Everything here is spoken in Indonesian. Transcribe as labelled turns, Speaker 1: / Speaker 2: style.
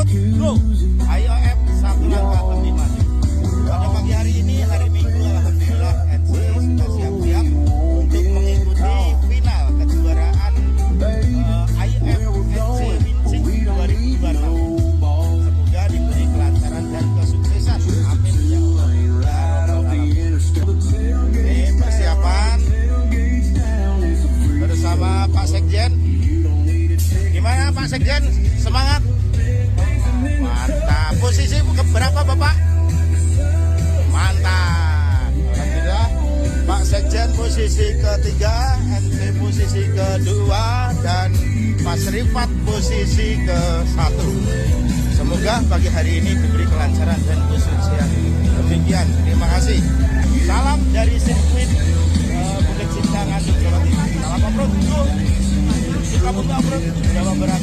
Speaker 1: Off-road Go IOF 1 langkah lebih maju. Pada pagi hari ini, hari Minggu, alhamdulillah NC sudah siap-siap untuk mengikuti final kejuaraan IOF NC Wincing 2026. Semoga diberi kelancaran dan kesuksesan. Amin ya Allah. Ini persiapan bersama Pak Sekjen. Gimana Pak Sekjen? Semangat? Mantap. Posisi berapa Bapak? Mantap. Alhamdulillah. Pak Sekjen posisi ketiga, NC posisi kedua, dan Mas Rifat posisi ke-1. Semoga pagi hari ini diberi kelancaran dan kesuksesan. Demikian. Terima kasih. Salam dari sirkuit Bukit Cinta, Nganjuk, Jawa Timur. Salam off-road. Kita buka off-road Jawa Barat.